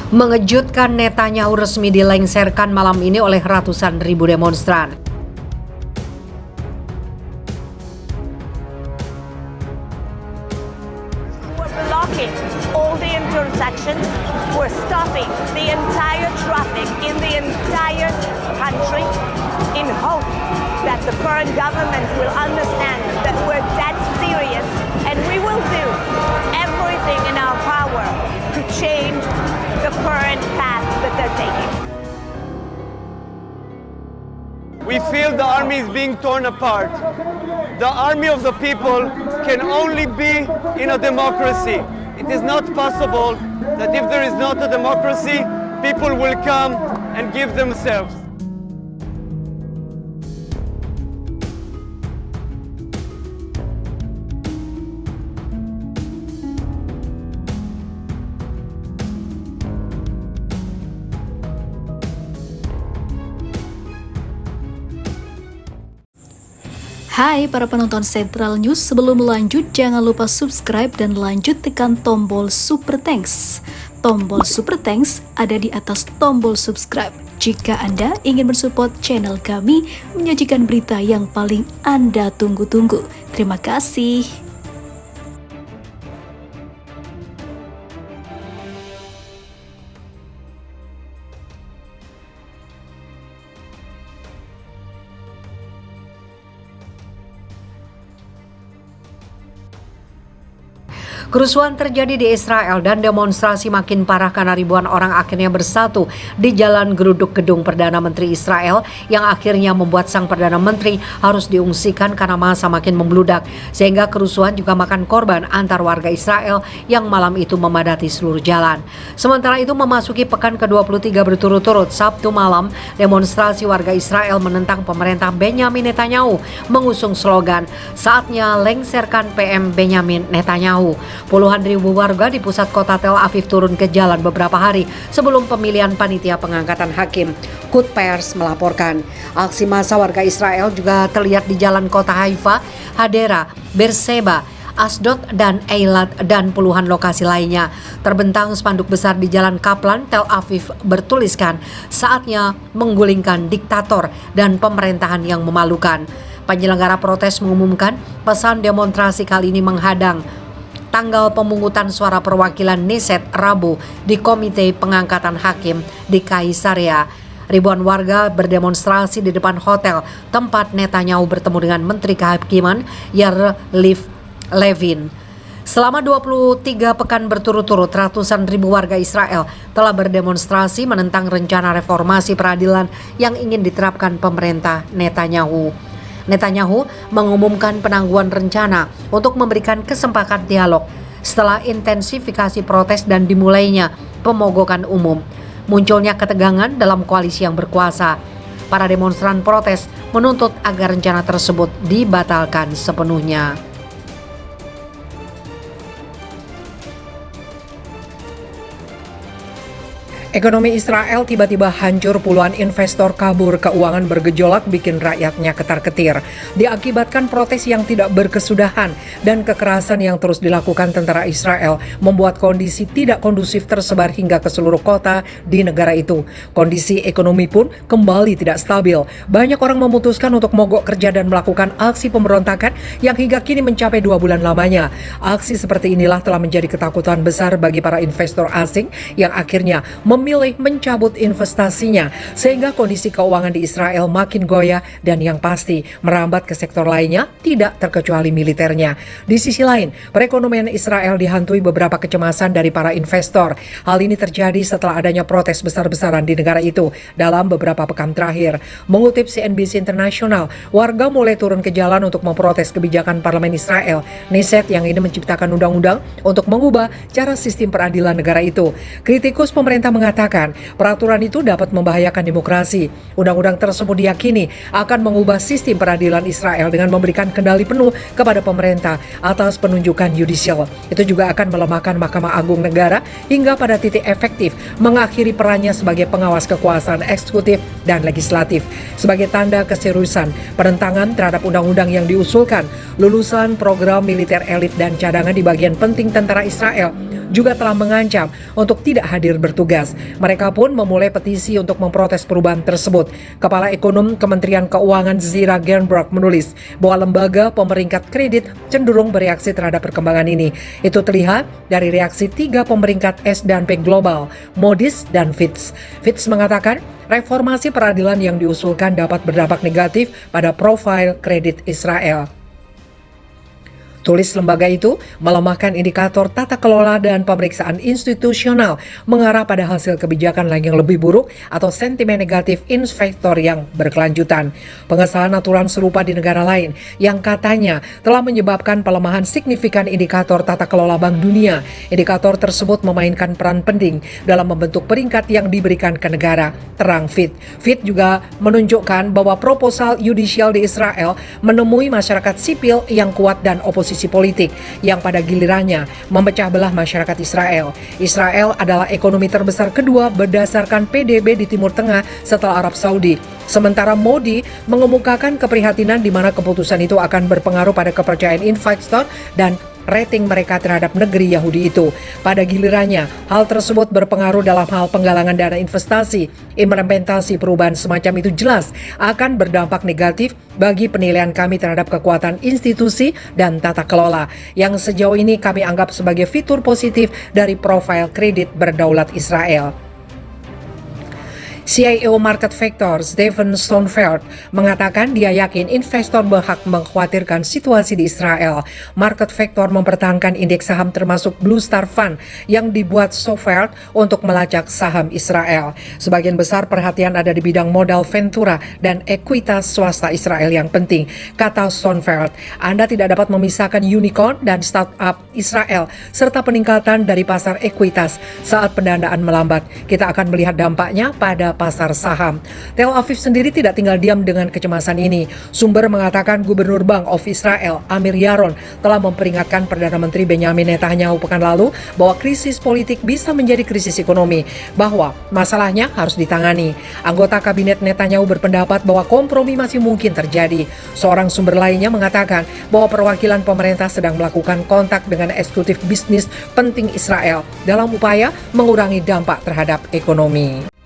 Mengejutkan, Netanyahu resmi dilengsarkan malam ini oleh ratusan ribu demonstran. We're blocking all the intersections. We're stopping the entire traffic in the entire country in hope that the current government will understand that we're that serious and we will do everything in our power to change the current path that they're taking. We feel the army is being torn apart. The army of the people can only be in a democracy. It is not possible that if there is not a democracy, people will come and give themselves. Hai para penonton Sentral News, sebelum lanjut jangan lupa subscribe dan lanjut tekan tombol Super Thanks. Tombol Super Thanks ada di atas tombol subscribe. Jika Anda ingin mensupport channel kami menyajikan berita yang paling Anda tunggu-tunggu. Terima kasih. Kerusuhan terjadi di Israel dan demonstrasi makin parah karena ribuan orang akhirnya bersatu di jalan geruduk gedung Perdana Menteri Israel yang akhirnya membuat sang Perdana Menteri harus diungsikan karena massa makin membludak, sehingga kerusuhan juga makan korban antar warga Israel yang malam itu memadati seluruh jalan. Sementara itu memasuki pekan ke-23 berturut-turut, Sabtu malam demonstrasi warga Israel menentang pemerintah Benyamin Netanyahu mengusung slogan "Saatnya lengsarkan PM Benyamin Netanyahu". Puluhan ribu warga di pusat kota Tel Aviv turun ke jalan beberapa hari sebelum pemilihan panitia pengangkatan hakim. Quds Pers melaporkan, aksi massa warga Israel juga terlihat di jalan kota Haifa, Hadera, Beersheba, Asdod dan Eilat dan puluhan lokasi lainnya. Terbentang spanduk besar di Jalan Kaplan, Tel Aviv bertuliskan, "Saatnya menggulingkan diktator dan pemerintahan yang memalukan." Penyelenggara protes mengumumkan pesan demonstrasi kali ini menghadang tanggal pemungutan suara perwakilan Knesset Rabu di Komite Pengangkatan Hakim di Kaisaria. Ribuan warga berdemonstrasi di depan hotel tempat Netanyahu bertemu dengan Menteri Kehakiman Yair Levin. Selama 23 pekan berturut-turut, ratusan ribu warga Israel telah berdemonstrasi menentang rencana reformasi peradilan yang ingin diterapkan pemerintah Netanyahu. Netanyahu mengumumkan penangguhan rencana untuk memberikan kesempatan dialog setelah intensifikasi protes dan dimulainya pemogokan umum. Munculnya ketegangan dalam koalisi yang berkuasa. Para demonstran protes menuntut agar rencana tersebut dibatalkan sepenuhnya. Ekonomi Israel tiba-tiba hancur, puluhan investor kabur, keuangan bergejolak bikin rakyatnya ketar-ketir. Diakibatkan protes yang tidak berkesudahan dan kekerasan yang terus dilakukan tentara Israel membuat kondisi tidak kondusif tersebar hingga ke seluruh kota di negara itu. Kondisi ekonomi pun kembali tidak stabil. Banyak orang memutuskan untuk mogok kerja dan melakukan aksi pemberontakan yang hingga kini mencapai 2 bulan lamanya. Aksi seperti inilah telah menjadi ketakutan besar bagi para investor asing yang akhirnya memilih mencabut investasinya, sehingga kondisi keuangan di Israel makin goyah dan yang pasti merambat ke sektor lainnya, tidak terkecuali militernya. Di sisi lain, perekonomian Israel dihantui beberapa kecemasan dari para investor. Hal ini terjadi setelah adanya protes besar-besaran di negara itu dalam beberapa pekan terakhir. Mengutip CNBC International, warga mulai turun ke jalan untuk memprotes kebijakan parlemen Israel, Knesset, yang ini menciptakan undang-undang untuk mengubah cara sistem peradilan negara itu. Kritikus pemerintah mengatakan peraturan itu dapat membahayakan demokrasi. Undang-undang tersebut diyakini akan mengubah sistem peradilan Israel dengan memberikan kendali penuh kepada pemerintah atas penunjukan yudisial. Itu juga akan melemahkan Mahkamah Agung Negara hingga pada titik efektif mengakhiri perannya sebagai pengawas kekuasaan eksekutif dan legislatif. Sebagai tanda keseriusan penentangan terhadap undang-undang yang diusulkan, lulusan program militer elit dan cadangan di bagian penting tentara Israel juga telah mengancam untuk tidak hadir bertugas. Mereka pun memulai petisi untuk memprotes perubahan tersebut. Kepala Ekonom Kementerian Keuangan Zira Gernberg menulis bahwa lembaga pemeringkat kredit cenderung bereaksi terhadap perkembangan ini. Itu terlihat dari reaksi 3 pemeringkat S&P Global, Moody's dan Fitch. Fitch mengatakan reformasi peradilan yang diusulkan dapat berdampak negatif pada profil kredit Israel. Tulis lembaga itu melemahkan indikator tata kelola dan pemeriksaan institusional mengarah pada hasil kebijakan lain yang lebih buruk atau sentimen negatif investor yang berkelanjutan. Pengesahan aturan serupa di negara lain yang katanya telah menyebabkan pelemahan signifikan indikator tata kelola Bank Dunia. Indikator tersebut memainkan peran penting dalam membentuk peringkat yang diberikan ke negara, terang Fitch. Fitch juga menunjukkan bahwa proposal yudisial di Israel menemui masyarakat sipil yang kuat dan oposisi politik yang pada gilirannya memecah belah masyarakat Israel. Israel adalah ekonomi terbesar kedua berdasarkan PDB di Timur Tengah setelah Arab Saudi. Sementara Modi mengemukakan keprihatinan di mana keputusan itu akan berpengaruh pada kepercayaan investor dan rating mereka terhadap negeri Yahudi itu. Pada gilirannya, hal tersebut berpengaruh dalam hal penggalangan dana investasi. Implementasi perubahan semacam itu jelas akan berdampak negatif bagi penilaian kami terhadap kekuatan institusi dan tata kelola, yang sejauh ini kami anggap sebagai fitur positif dari profil kredit berdaulat Israel. CIO Market Factor Stephen Stonefeld mengatakan dia yakin investor berhak mengkhawatirkan situasi di Israel. Market Factor mempertahankan indeks saham termasuk Blue Star Fund yang dibuat Stonefeld untuk melacak saham Israel. Sebagian besar perhatian ada di bidang modal Ventura dan ekuitas swasta Israel yang penting. Kata Stonefeld, Anda tidak dapat memisahkan unicorn dan startup Israel serta peningkatan dari pasar ekuitas saat pendanaan melambat. Kita akan melihat dampaknya pada pasar saham. Tel Aviv sendiri tidak tinggal diam dengan kecemasan ini. Sumber mengatakan Gubernur Bank of Israel, Amir Yaron, telah memperingatkan Perdana Menteri Benjamin Netanyahu pekan lalu bahwa krisis politik bisa menjadi krisis ekonomi, bahwa masalahnya harus ditangani. Anggota Kabinet Netanyahu berpendapat bahwa kompromi masih mungkin terjadi. Seorang sumber lainnya mengatakan bahwa perwakilan pemerintah sedang melakukan kontak dengan eksekutif bisnis penting Israel dalam upaya mengurangi dampak terhadap ekonomi.